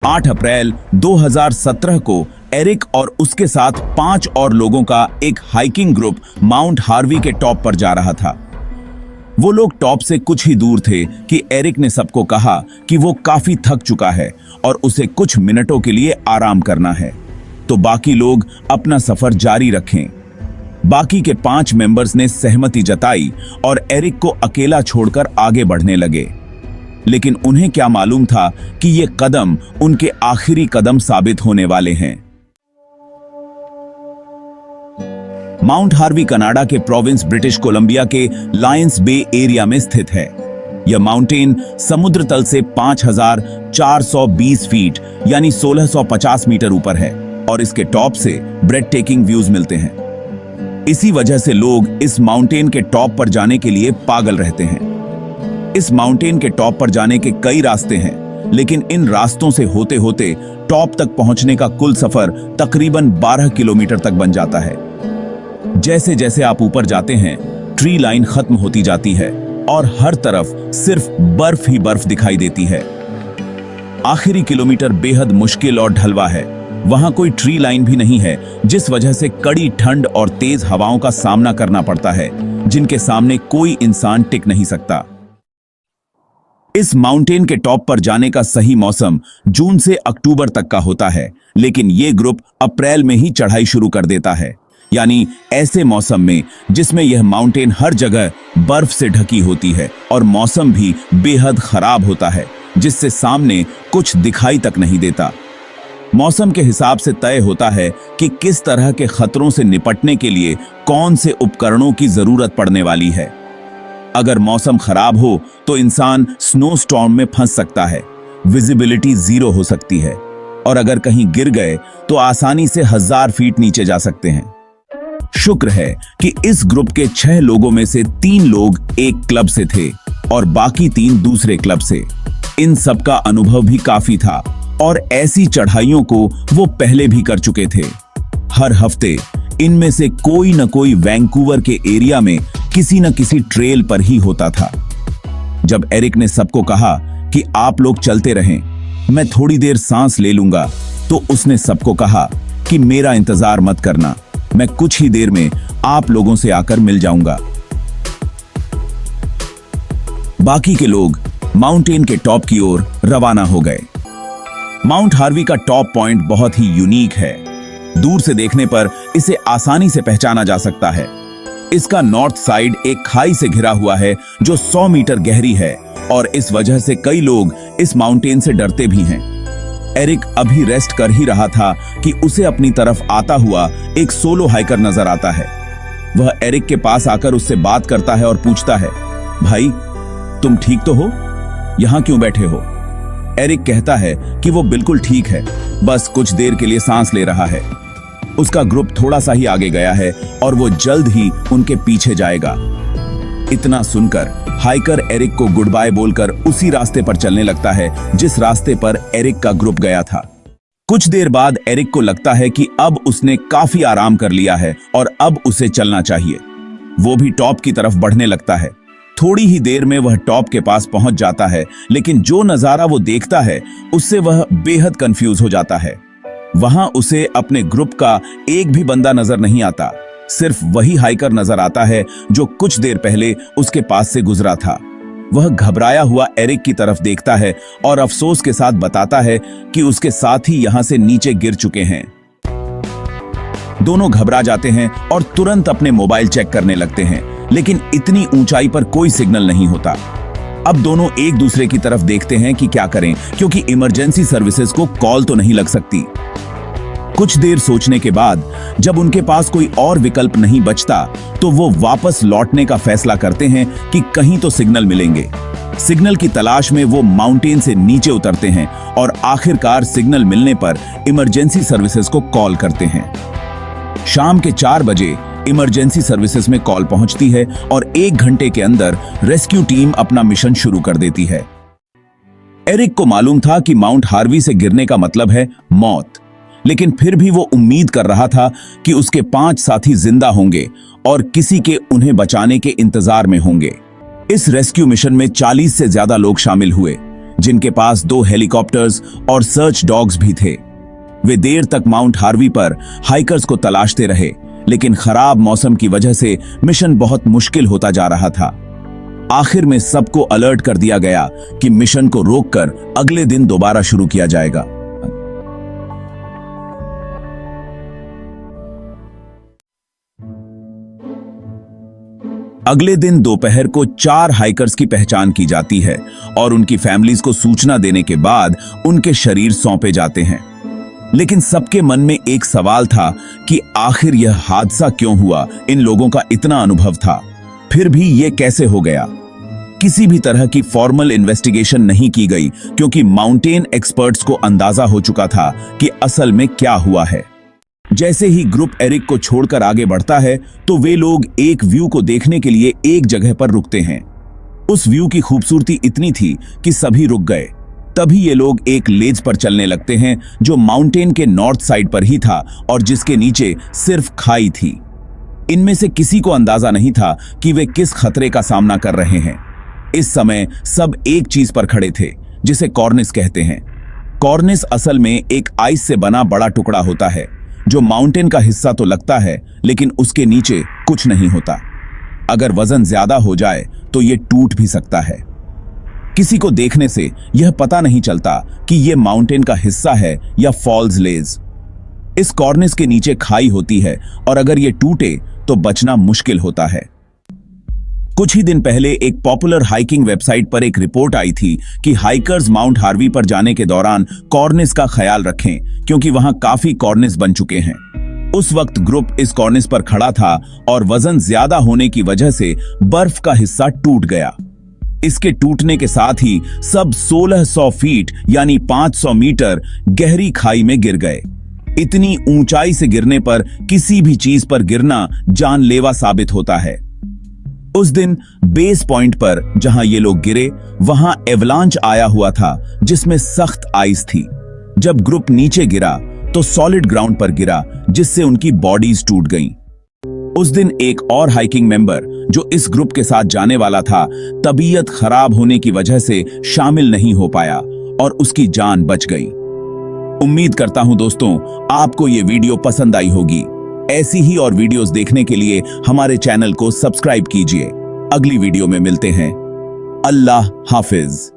8 अप्रैल 2017 को एरिक और उसके साथ 5 और लोगों का एक हाइकिंग ग्रुप माउंट हार्वी के टॉप पर जा रहा था। वो लोग टॉप से कुछ ही दूर थे कि एरिक ने सबको कहा कि वो काफी थक चुका है और उसे कुछ मिनटों के लिए आराम करना है, तो बाकी लोग अपना सफर जारी रखें। बाकी के 5 मेंबर्स ने सहमति जताई और एरिक को अकेला छोड़कर आगे बढ़ने लगे। लेकिन उन्हें क्या मालूम था कि ये कदम उनके आखिरी कदम साबित होने वाले हैं। माउंट हार्वी कनाडा के प्रोविंस ब्रिटिश कोलंबिया के लायंस बे एरिया में स्थित है। यह माउंटेन समुद्र तल से 5420 फीट यानी 1650 मीटर ऊपर है और इसके टॉप से ब्रेड टेकिंग व्यूज मिलते हैं। इसी वजह से लोग इस माउंटेन के टॉप पर जाने के लिए पागल रहते हैं। इस माउंटेन के टॉप पर जाने के कई रास्ते हैं, लेकिन इन रास्तों से होते होते टॉप तक पहुंचने का कुल सफर तकरीबन 12 किलोमीटर तक बन जाता है। जैसे जैसे आप ऊपर जाते हैं, ट्री लाइन खत्म होती जाती है और हर तरफ सिर्फ बर्फ ही बर्फ दिखाई देती है। आखिरी किलोमीटर बेहद मुश्किल और ढलवा है। वहां कोई ट्री लाइन भी नहीं है, जिस वजह से कड़ी ठंड और तेज हवाओं का सामना करना पड़ता है, जिनके सामने कोई इंसान टिक नहीं सकता। इस माउंटेन के टॉप पर जाने का सही मौसम जून से अक्टूबर तक का होता है, लेकिन ये ग्रुप अप्रैल में ही चढ़ाई शुरू कर देता है, यानी ऐसे मौसम में जिसमें यह माउंटेन हर जगह बर्फ से ढकी होती है और मौसम भी बेहद खराब होता है, जिससे सामने कुछ दिखाई तक नहीं देता। मौसम के हिसाब से तय होता है कि किस तरह के खतरों से निपटने के लिए कौन से उपकरणों की जरूरत पड़ने वाली है। अगर मौसम खराब हो तो इंसान स्नो स्टॉर्म में फंस सकता है, विजिबिलिटी 0 हो सकती है और अगर कहीं गिर गए तो आसानी से 1000 फीट नीचे जा सकते हैं। शुक्र है कि इस ग्रुप के 6 लोगों में से 3 लोग एक क्लब से थे और बाकी 3 दूसरे क्लब से। इन सब का अनुभव भी काफी था और ऐसी चढ़ाइयों को वो पहले भी कर चुके थे। हर हफ्ते इनमें से कोई न कोई वैंकूवर के एरिया में किसी न किसी ट्रेल पर ही होता था। जब एरिक ने सबको कहा कि आप लोग चलते रहें, मैं थोड़ी देर सांस ले लूंगा, तो उसने सबको कहा कि मेरा इंतजार मत करना, मैं कुछ ही देर में आप लोगों से आकर मिल जाऊंगा। बाकी के लोग माउंटेन के टॉप की ओर रवाना हो गए। माउंट हार्वी का टॉप पॉइंट बहुत ही यूनिक है। दूर से देखने पर इसे आसानी से पहचाना जा सकता है। इसका नॉर्थ साइड एक खाई से घिरा हुआ है जो 100 मीटर गहरी है और इस वजह से कई लोग इस माउंटेन से डरते भी हैं। एरिक अभी रेस्ट कर ही रहा था कि उसे अपनी तरफ आता हुआ एक सोलो हाइकर नजर आता है। वह एरिक के पास आकर उससे बात करता है और पूछता है, भाई तुम ठीक तो हो? यहां क्यों बैठे हो? एरिक कहता है कि वो बिल्कुल ठीक है, बस कुछ देर के लिए सांस ले रहा है। उसका ग्रुप थोड़ा सा ही आगे गया है और वो जल्द ही उनके पीछे जाएगा। इतना सुनकर हाइकर एरिक को गुड बाय बोलकर उसी रास्ते पर चलने लगता है जिस रास्ते पर एरिक का ग्रुप गया था। कुछ देर बाद एरिक को लगता है कि अब उसने काफी आराम कर लिया है और अब उसे चलना चाहिए। वो भी टॉप की तरफ बढ़ने लगता है। थोड़ी ही देर में वह टॉप के पास पहुंच जाता है, लेकिन जो नजारा वो देखता है उससे वह बेहद कंफ्यूज हो जाता है। वहां उसे अपने ग्रुप का एक भी बंदा नजर नहीं आता, सिर्फ वही हाइकर नजर आता है जो कुछ देर पहले उसके पास से गुजरा था। वह घबराया हुआ एरिक की तरफ देखता है और अफसोस के साथ बताता है कि उसके साथी यहां से नीचे गिर चुके हैं। दोनों घबरा जाते हैं और तुरंत अपने मोबाइल चेक करने लगते हैं, लेकिन इतनी ऊंचाई पर कोई सिग्नल नहीं होता। अब दोनों एक दूसरे की तरफ देखते हैं कि क्या करें, क्योंकि इमरजेंसी सर्विसेज को कॉल तो नहीं लग सकती। कुछ देर सोचने के बाद जब उनके पास कोई और विकल्प नहीं बचता, तो वो वापस लौटने का फैसला करते हैं कि कहीं तो सिग्नल मिलेंगे। सिग्नल की तलाश में वो माउंटेन से नीचे उतरते हैं और आखिरकार सिग्नल मिलने पर इमरजेंसी सर्विसेज को कॉल करते हैं। शाम के 4 बजे इमरजेंसी सर्विसेज में कॉल पहुंचती है और 1 घंटे के अंदर रेस्क्यू टीम अपना मिशन शुरू कर देती है। एरिक को मालूम था कि माउंट हार्वी से गिरने का मतलब है मौत, लेकिन फिर भी वो उम्मीद कर रहा था कि उसके 5 साथी जिंदा होंगे और किसी के उन्हें बचाने के इंतजार में होंगे। इस रेस्क्यू मिशन में 40 से ज्यादा लोग शामिल हुए, जिनके पास 2 हेलीकॉप्टर्स और सर्च डॉग्स भी थे। वे देर तक माउंट हार्वी पर हाइकर्स को तलाशते रहे, लेकिन खराब मौसम की वजह से मिशन बहुत मुश्किल होता जा रहा था। आखिर में सबको अलर्ट कर दिया गया कि मिशन को रोककर अगले दिन दोबारा शुरू किया जाएगा। अगले दिन दोपहर को 4 हाइकर्स की पहचान की जाती है और उनकी फैमिलीज को सूचना देने के बाद उनके शरीर सौंपे जाते हैं। लेकिन सबके मन में एक सवाल था कि आखिर यह हादसा क्यों हुआ। इन लोगों का इतना अनुभव था, फिर भी यह कैसे हो गया। किसी भी तरह की फॉर्मल इन्वेस्टिगेशन नहीं की गई, क्योंकि माउंटेन एक्सपर्ट्स को अंदाजा हो चुका था कि असल में क्या हुआ है। जैसे ही ग्रुप एरिक को छोड़कर आगे बढ़ता है तो वे लोग एक व्यू को देखने के लिए एक जगह पर रुकते हैं। उस व्यू की खूबसूरती इतनी थी कि सभी रुक गए। तभी ये लोग एक लेज पर चलने लगते हैं जो माउंटेन के नॉर्थ साइड पर ही था और जिसके नीचे सिर्फ खाई थी। इनमें से किसी को अंदाजा नहीं था कि वे किस खतरे का सामना कर रहे हैं। इस समय सब एक चीज पर खड़े थे जिसे कॉर्निस कहते हैं। कॉर्निस असल में एक आइस से बना बड़ा टुकड़ा होता है जो माउंटेन का हिस्सा तो लगता है, लेकिन उसके नीचे कुछ नहीं होता। अगर वजन ज्यादा हो जाए तो यह टूट भी सकता है। किसी को देखने से यह पता नहीं चलता कि यह माउंटेन का हिस्सा है या फॉल्स लेज। इस कॉर्निस के नीचे खाई होती है और अगर यह टूटे तो बचना मुश्किल होता है। कुछ ही दिन पहले एक पॉपुलर हाइकिंग वेबसाइट पर एक रिपोर्ट आई थी कि हाइकर्स माउंट हार्वी पर जाने के दौरान कॉर्निस का ख्याल रखें, क्योंकि वहां काफी कॉर्निस बन चुके हैं। उस वक्त ग्रुप इस कॉर्निस पर खड़ा था और वजन ज्यादा होने की वजह से बर्फ का हिस्सा टूट गया। इसके टूटने के साथ ही सब 1600 फीट यानी 500 मीटर गहरी खाई में गिर गए। इतनी ऊंचाई से गिरने पर किसी भी चीज पर गिरना जानलेवा साबित होता है। उस दिन बेस पॉइंट पर जहां ये लोग गिरे वहां एवलांच आया हुआ था जिसमें सख्त आइस थी। जब ग्रुप नीचे गिरा तो सॉलिड ग्राउंड पर गिरा, जिससे उनकी बॉडीज टूट गईं। उस दिन एक और हाइकिंग मेंबर जो इस ग्रुप के साथ जाने वाला था, तबीयत खराब होने की वजह से शामिल नहीं हो पाया और उसकी जान बच गई। उम्मीद करता हूं दोस्तों आपको ये वीडियो पसंद आई होगी। ऐसी ही और वीडियोस देखने के लिए हमारे चैनल को सब्सक्राइब कीजिए। अगली वीडियो में मिलते हैं। अल्लाह हाफिज।